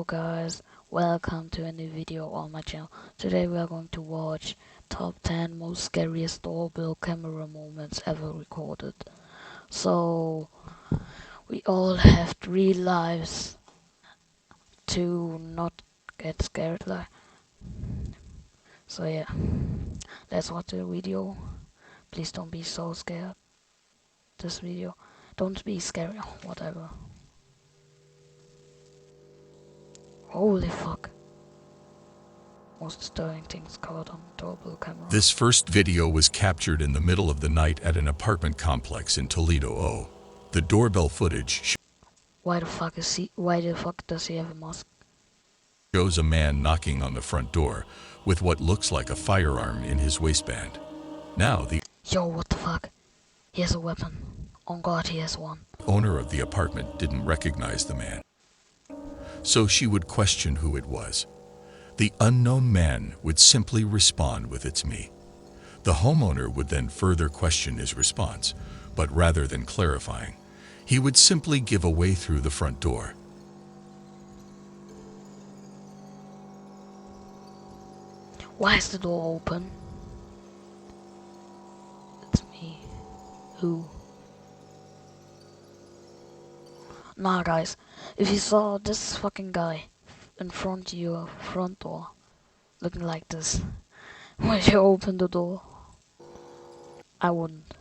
guys, welcome to a new video on my channel. Today we are going to watch top 10 most scariest doorbell camera moments ever recorded. So we all have 3 lives to not get scared like. So yeah, let's watch the video. Please don't be so scared. This video, don't be scary, whatever. Holy fuck. Most disturbing things caught on doorbell camera. This first video was captured in the middle of the night at an apartment complex in Toledo. The doorbell footage Why the fuck does he have a mask? shows a man knocking on the front door with what looks like a firearm in his waistband. Now the Yo, what the fuck? He has a weapon. On God, he has one. owner of the apartment didn't recognize the man, so she would question who it was. The unknown man would simply respond with "It's me." The homeowner would then further question his response, but rather than clarifying, he would simply give away through the front door. Why is the door open? It's me. Who? Nah, guys. If you saw this fucking guy in front of your front door, looking like this, would you open the door? I wouldn't.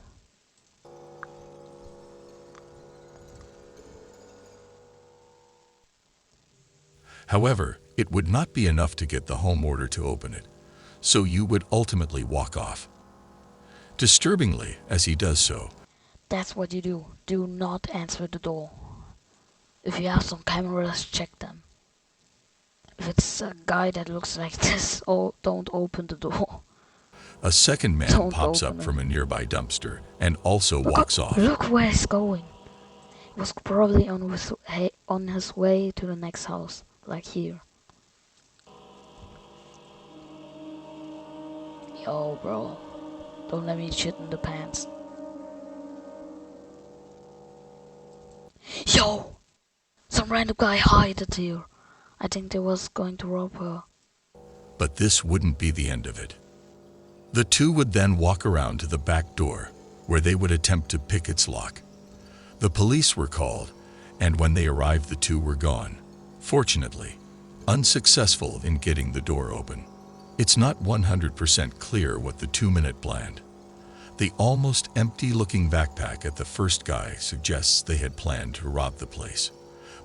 However, it would not be enough to get the homeowner to open it, so you would ultimately walk off. Disturbingly, as he does so, That's what you do. Do not answer the door. If you have some cameras, check them. If it's a guy that looks like this, oh, don't open the door. a second man Don't pops up open it. from a nearby dumpster and also walks off. Look where he's going. He was probably on his way to the next house, like here. Yo, bro, don't let me shit in the pants. Yo, some random guy hid here. I think they was going to rob her. But this wouldn't be the end of it. The two would then walk around to the back door, where they would attempt to pick its lock. The police were called, and when they arrived the two were gone, fortunately, unsuccessful in getting the door open. It's not 100% clear what the 2-minute planned. The almost empty-looking backpack at the first guy suggests they had planned to rob the place,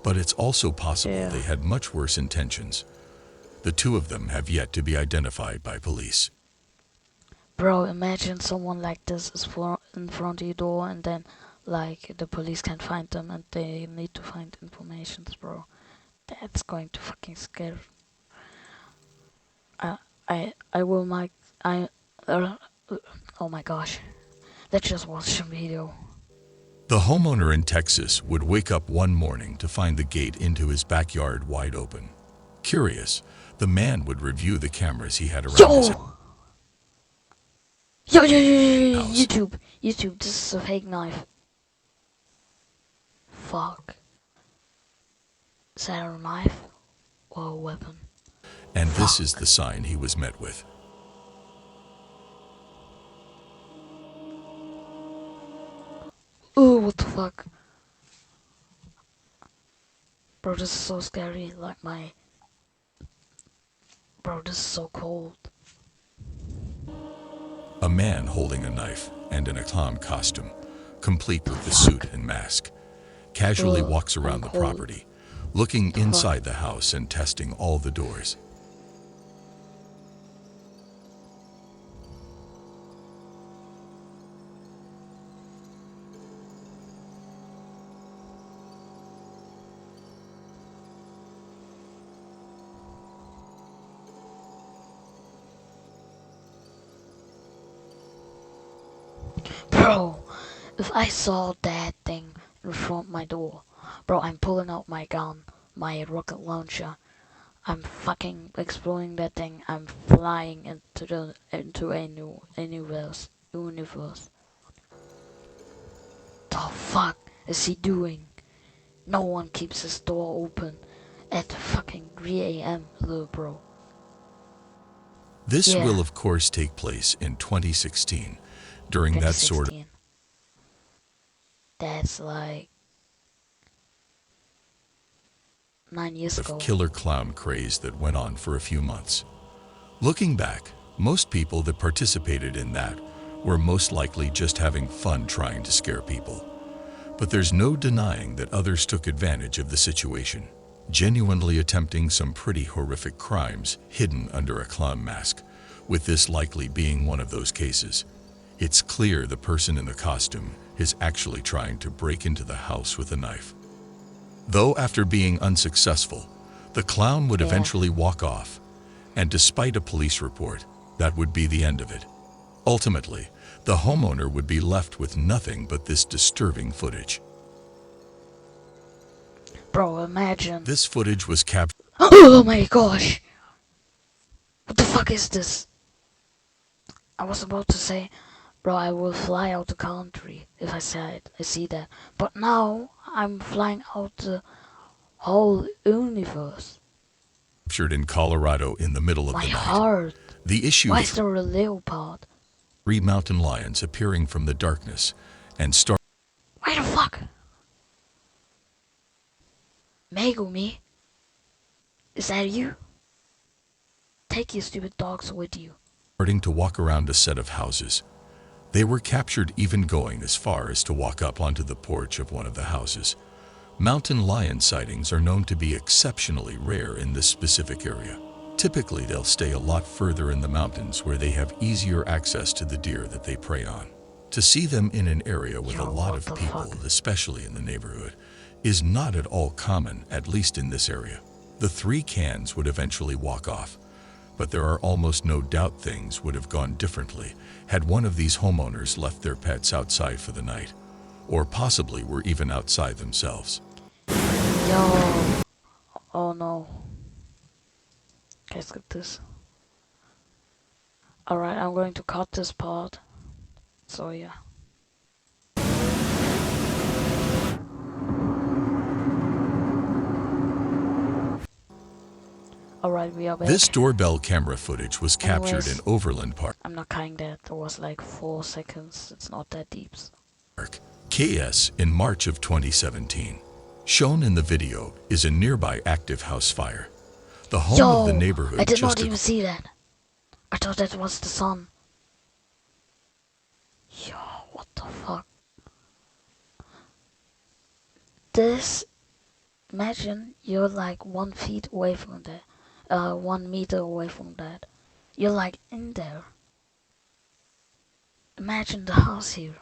but it's also possible they had much worse intentions. The two of them have yet to be identified by police. Bro, imagine someone like this is in front of your door and then, like, the police can't find them and they need to find information, bro. That's going to fucking scare. Oh my gosh. Let's just watch the video. The homeowner in Texas would wake up one morning to find the gate into his backyard wide open. Curious, the man would review the cameras he had around his house. Yo, YouTube, this is a fake knife. Fuck. Is that a knife or a weapon? And this is the sign he was met with. Oh, what the fuck? Bro, this is so scary, like my... Bro, this is so cold. A man holding a knife and in a clown costume, complete with the suit and mask, casually walks around the property, looking inside the house and testing all the doors. Bro, if I saw that thing in front of my door, bro, I'm pulling out my gun, my rocket launcher. I'm fucking exploring that thing. I'm flying into a new universe. The fuck is he doing? No one keeps his door open at fucking 3 a.m. little bro. This Yeah, will of course take place in 2016, during that sort 2016. That's like 9 years of ago. killer clown craze that went on for a few months. Looking back, most people that participated in that were most likely just having fun trying to scare people. But there's no denying that others took advantage of the situation, genuinely attempting some pretty horrific crimes hidden under a clown mask, with this likely being one of those cases. It's clear the person in the costume is actually trying to break into the house with a knife. Though after being unsuccessful, the clown would Yeah. eventually walk off, and despite a police report, that would be the end of it. Ultimately, the homeowner would be left with nothing but this disturbing footage. Bro, imagine. This footage was captured Oh my gosh! What the fuck is this? I was about to say, bro, I will fly out the country if I see that. But now I'm flying out the whole universe. in Colorado in the middle of My the night. heart. The issue Why with is there a leopard? 3 mountain lions appearing from the darkness and starting Why the fuck? Megumi? Is that you? Take your stupid dogs with you. to walk around a set of houses. They were captured even going as far as to walk up onto the porch of one of the houses. Mountain lion sightings are known to be exceptionally rare in this specific area. Typically, they'll stay a lot further in the mountains where they have easier access to the deer that they prey on. To see them in an area with Yo, a lot what of the people, fuck? especially in the neighborhood, is not at all common, at least in this area. The 3 cans would eventually walk off, but there are almost no doubt things would have gone differently had one of these homeowners left their pets outside for the night, or possibly were even outside themselves. Yo. Oh no. Okay, skip this. Alright, I'm going to cut this part. So yeah. Alright, we are back. This doorbell camera footage was captured Anyways. in Overland I'm not counting that. There was like 4 seconds. It's not that deep. Park, KS, in March of 2017. Shown in the video is a nearby active house fire. The home of the neighborhood I did not just even see that. I thought that was the sun. Yo, what the fuck? This, imagine you're like 1 feet away from that. 1 meter away from that. You're like in there. Imagine the house here.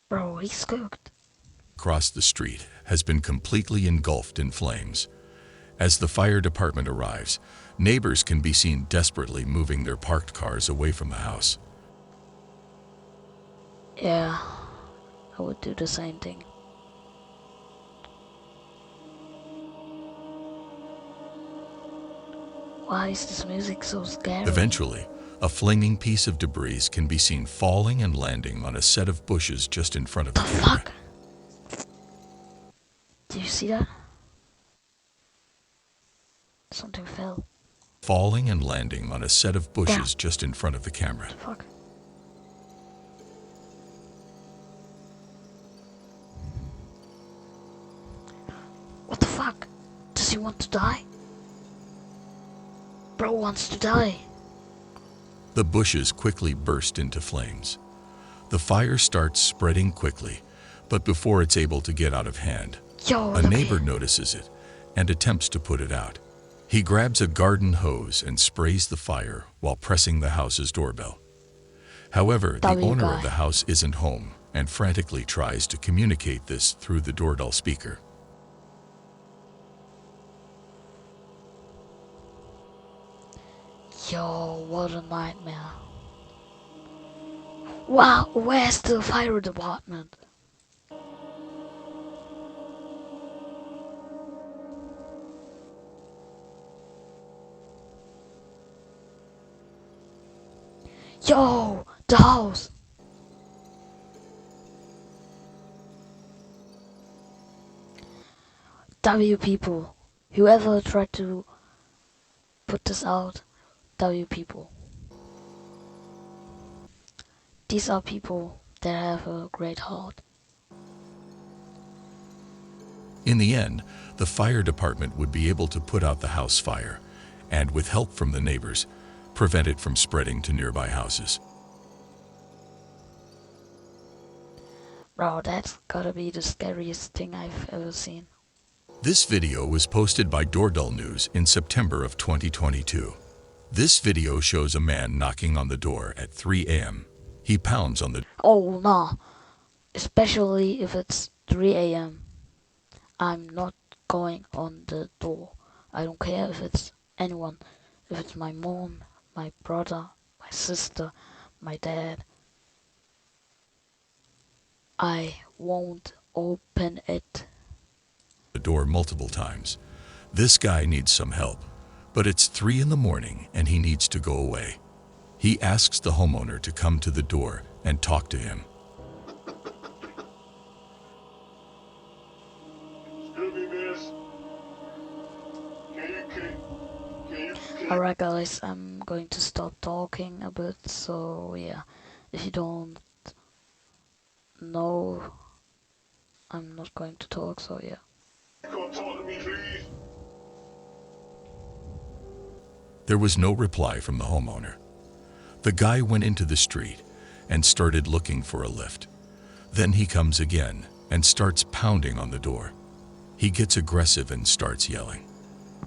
Bro, he's cooked. across the street has been completely engulfed in flames. As the fire department arrives, neighbors can be seen desperately moving their parked cars away from the house. Yeah, I would do the same thing. Why is this music so scary? Eventually, a flaming piece of debris can be seen falling and landing on a set of bushes just in front of the The camera. fuck? Do you see that? Something fell. Falling and landing on a set of bushes just in front of the camera. The fuck? What the fuck? Does he want to die? Bro wants to die. The bushes quickly burst into flames. The fire starts spreading quickly, but before it's able to get out of hand, Yo, a look neighbor here. notices it and attempts to put it out. He grabs a garden hose and sprays the fire while pressing the house's doorbell. However, the owner of the house isn't home and frantically tries to communicate this through the doorbell speaker. Yo, what a nightmare. Wow, where's the fire department? Yo, the house. W people, Whoever tried to put this out, W people. These are people that have a great heart. In the end, the fire department would be able to put out the house fire and, with help from the neighbors, prevent it from spreading to nearby houses. Bro, that's gotta be the scariest thing I've ever seen. This video was posted by Doorbell News in September of 2022. This video shows a man knocking on the door at 3 a.m. He pounds on the Oh nah, especially if it's 3 a.m. I'm not going on the door. I don't care if it's anyone. If it's my mom, my brother, my sister, my dad. I won't open it. door multiple times. This guy needs some help, but it's 3 in the morning and he needs to go away. He asks the homeowner to come to the door and talk to him. Excuse me, miss. Alright guys, I'm going to stop talking a bit, so yeah, if you don't know, I'm not going to talk, so yeah. Come talk to me, please. There was no reply from the homeowner. The guy went into the street and started looking for a lift. Then he comes again and starts pounding on the door. He gets aggressive and starts yelling.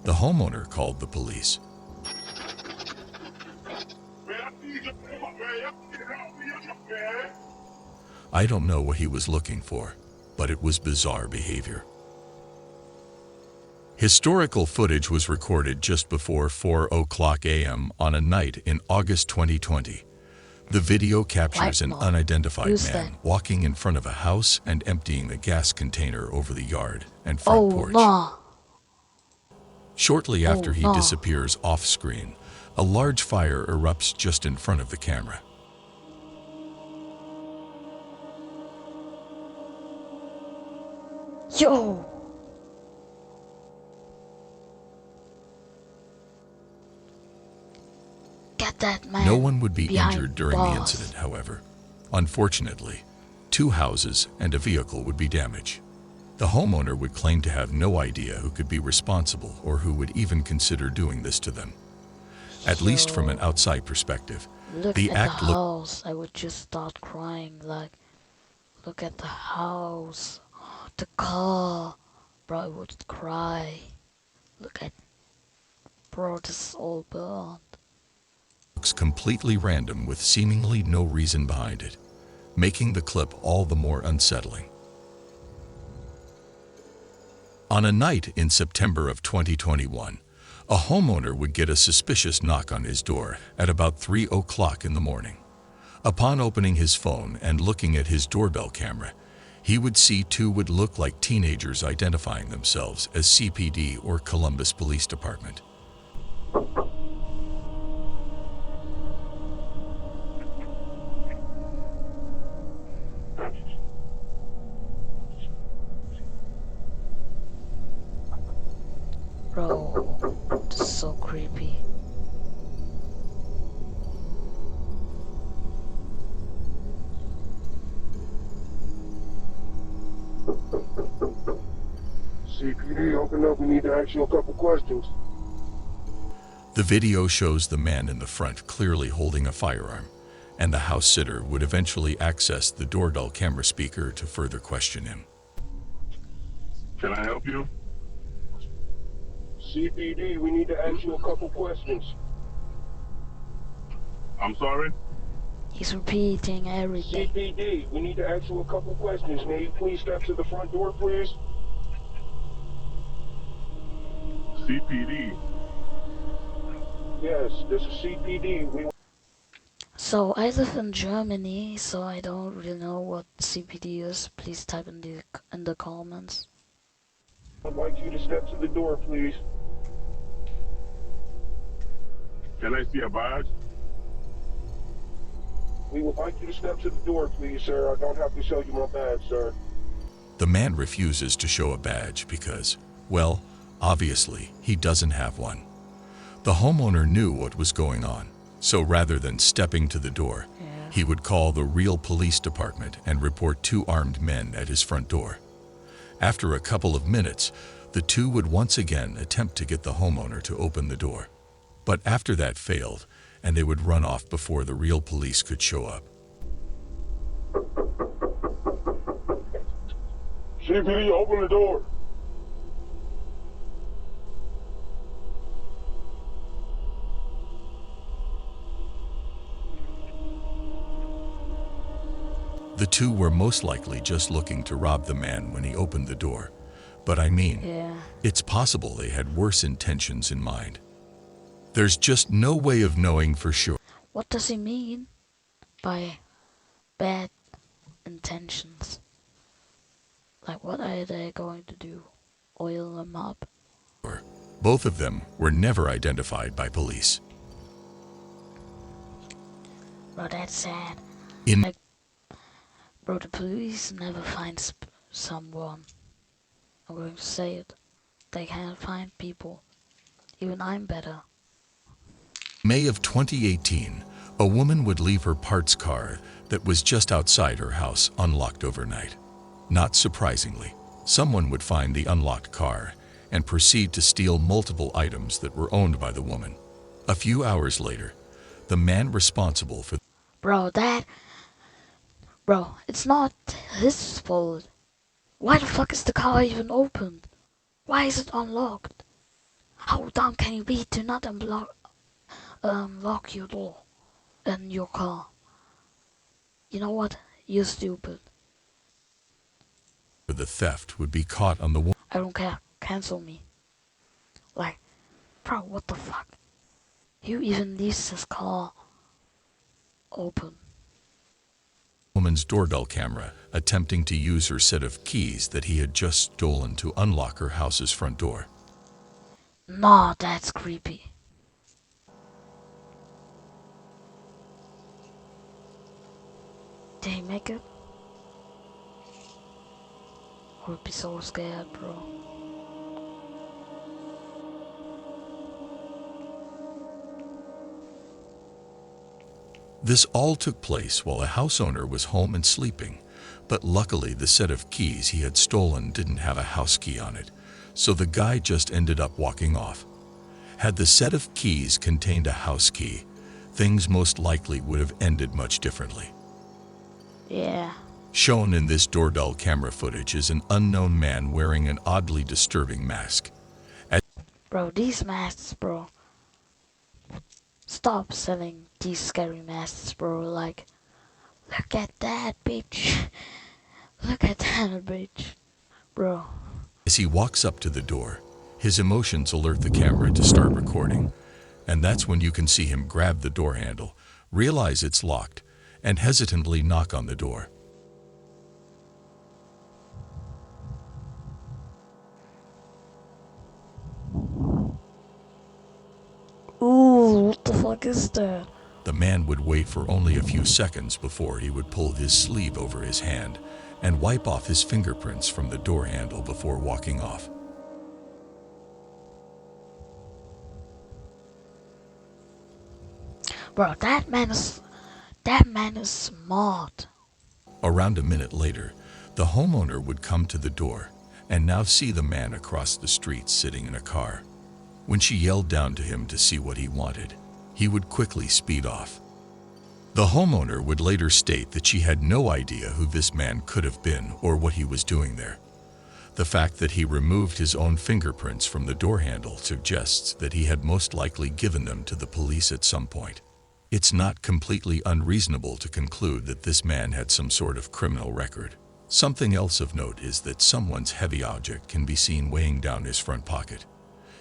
The homeowner called the police. I don't know what he was looking for, but it was bizarre behavior. Historical footage was recorded just before 4:00 a.m. on a night in August 2020. The video captures an unidentified man walking in front of a house and emptying the gas container over the yard and front porch. Nah. Shortly after he nah. disappears off-screen, a large fire erupts just in front of the camera. Yo! Get that man. No one would be behind injured during the incident, however. Unfortunately, 2 houses and a vehicle would be damaged. The homeowner would claim to have no idea who could be responsible or who would even consider doing this to them. At least from an outside perspective, Look the at act the house. I would just start crying. Like, look at the house, the car. Bro, I would cry. Look at, bro, this is all burned. looks completely random with seemingly no reason behind it, making the clip all the more unsettling. On a night in September of 2021, a homeowner would get a suspicious knock on his door at about 3:00 in the morning. Upon opening his phone and looking at his doorbell camera, he would see 2 would look like teenagers identifying themselves as CPD or Columbus Police Department. Bro, this is so creepy. CPD, open up. We need to ask you a couple questions. The video shows the man in the front clearly holding a firearm, and the house sitter would eventually access the doorbell camera speaker to further question him. Can I help you? CPD, we need to ask you a couple questions. I'm sorry? He's repeating everything. CPD, we need to ask you a couple questions. May you please step to the front door, please? CPD. Yes, this is CPD. So I live in Germany, so I don't really know what CPD is. Please type in the comments. I'd like you to step to the door, please. Can I see a badge? We would like you to step to the door, please, sir. I don't have to show you my badge, sir. The man refuses to show a badge because, well, Obviously, he doesn't have one. The homeowner knew what was going on, so rather than stepping to the door, Yeah. he would call the real police department and report 2 armed men at his front door. After a couple of minutes, the 2 would once again attempt to get the homeowner to open the door. But after that failed, and they would run off before the real police could show up. CPD, open the door. The 2 were most likely just looking to rob the man when he opened the door. But I mean, Yeah. it's possible they had worse intentions in mind. There's just no way of knowing for sure. What does he mean by bad intentions? Like, what are they going to do? Oil them up? Both of them were never identified by police. Bro, that's sad. In Like, bro, the police never find someone. I'm going to say it. They can't find people. Even I'm better. May of 2018, a woman would leave her parts car that was just outside her house unlocked overnight. Not surprisingly, someone would find the unlocked car and proceed to steal multiple items that were owned by the woman. A few hours later, the man responsible for Bro, it's not his fault. Why the fuck is the car even opened? Why is it unlocked? How dumb can you be to not lock your door and your car? You know what? You're stupid. the theft would be caught on the I don't care. Cancel me. Like, bro, what the fuck? You even leaves his car open. woman's doorbell camera, attempting to use her set of keys that he had just stolen to unlock her house's front door. Nah, that's creepy. Did he make it? I would be so scared, bro. This all took place while a house owner was home and sleeping, but luckily the set of keys he had stolen didn't have a house key on it, so the guy just ended up walking off. Had the set of keys contained a house key, things most likely would have ended much differently. Yeah. Shown in this doorbell camera footage is an unknown man wearing an oddly disturbing mask. Bro, these masks, bro. Stop selling these scary masks, bro. Like, look at that, bitch. Look at that, bitch. Bro. As he walks up to the door, his emotions alert the camera to start recording, and that's when you can see him grab the door handle, realize it's locked, and hesitantly knock on the door. Ooh, what the fuck is that? The man would wait for only a few seconds before he would pull his sleeve over his hand and wipe off his fingerprints from the door handle before walking off. Bro, that man is smart. Around a minute later, the homeowner would come to the door and now see the man across the street sitting in a car. When she yelled down to him to see what he wanted, he would quickly speed off. The homeowner would later state that she had no idea who this man could have been or what he was doing there. The fact that he removed his own fingerprints from the door handle suggests that he had most likely given them to the police at some point. It's not completely unreasonable to conclude that this man had some sort of criminal record. Something else of note is that someone's heavy object can be seen weighing down his front pocket.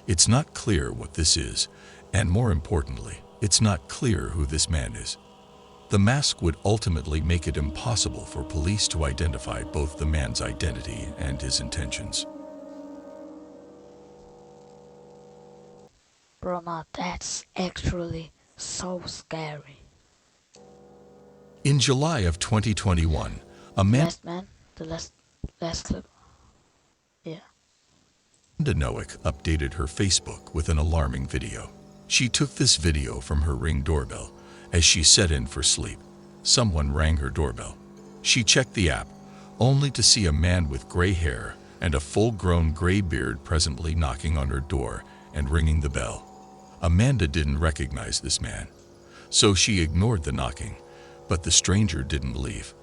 It's not clear what this is, and more importantly, it's not clear who this man is. The mask would ultimately make it impossible for police to identify both the man's identity and his intentions. Bro, now that's actually so scary. In July of 2021, a man The last clip. Yeah. Noack updated her Facebook with an alarming video. She took this video from her Ring doorbell as she set in for sleep. Someone rang her doorbell. She checked the app, only to see a man with gray hair and a full-grown gray beard presently knocking on her door and ringing the bell. Amanda didn't recognize this man, so she ignored the knocking, but the stranger didn't leave.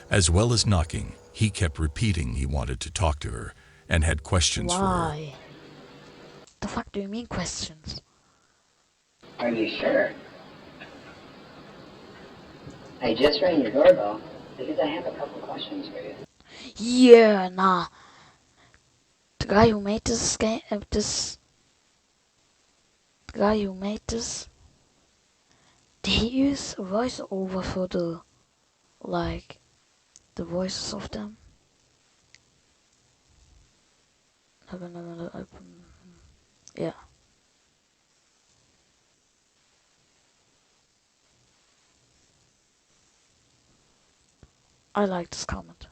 As well as knocking, he kept repeating he wanted to talk to her and had questions for her. Why? The fuck do you mean questions? Are you sure? I just rang your doorbell because I have a couple questions for you. Yeah, nah. The guy who made this game, the guy who made this, did he use a voiceover for the, like, the voices of them? Yeah. I like this comment.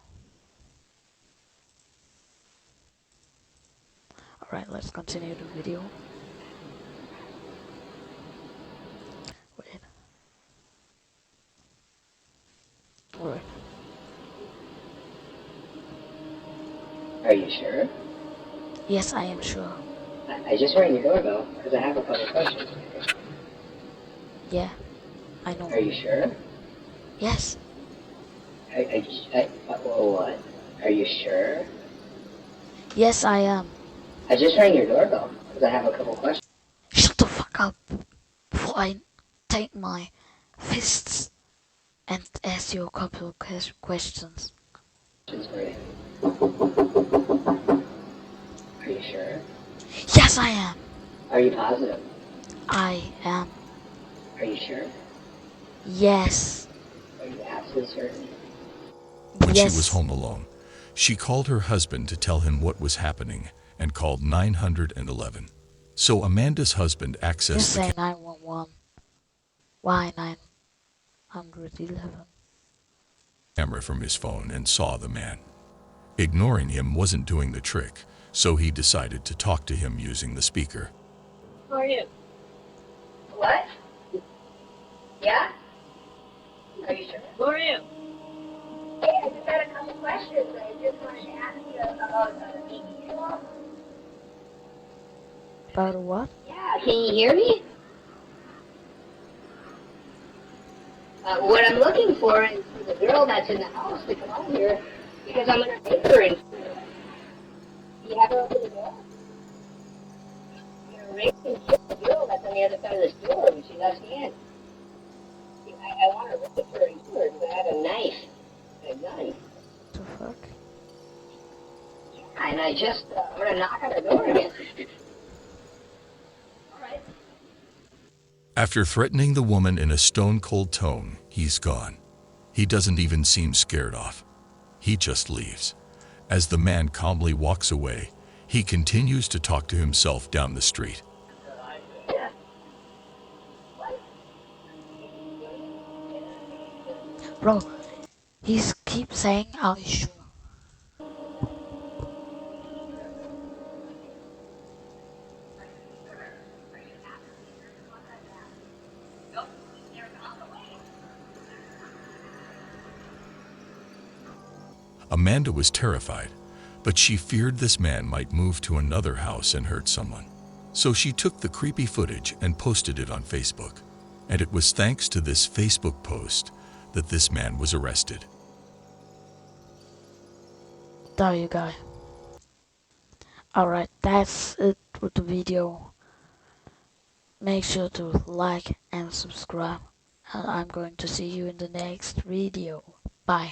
Alright, let's continue the video. Wait. Alright. Are you sure? Yes, I am sure. I just rang your doorbell because I have a couple questions for you. Yeah, I know. Are you sure? Yes. What? Are you sure? Yes, I am. I just rang your doorbell because I have a couple questions Shut the fuck up before I take my fists and ask you a couple of questions. for you. Are you sure? Yes, I am. Are you positive? I am. Are you sure? Yes. Are you absolutely certain? When Yes. she was home alone, she called her husband to tell him what was happening and called 911. So Amanda's husband You accessed say the 911. Why 911? camera from his phone and saw the man. Ignoring him wasn't doing the trick, so he decided to talk to him using the speaker. Who are you? What? Yeah? Are you sure? Who are you? Hey, I just had a couple questions. I just wanted to ask you about the BB. About what? Yeah, can you hear me? What I'm looking for is for the girl that's in the house to come out here because I'm going to take her in. You have her open the door? You're racing the girl that's on the other side of the store when she lets me in. I want to rape her and kill her because I have a knife and a gun. The fuck? And I just want to knock on her door again. Alright. After threatening the woman in a stone-cold tone, he's gone. He doesn't even seem scared off. He just leaves. As the man calmly walks away, he continues to talk to himself down the street. Bro, he keeps saying, are you sure? Amanda was terrified, but she feared this man might move to another house and hurt someone. So she took the creepy footage and posted it on Facebook. And it was thanks to this Facebook post that this man was arrested. There you go. Alright, that's it with the video. Make sure to like and subscribe. And I'm going to see you in the next video. Bye.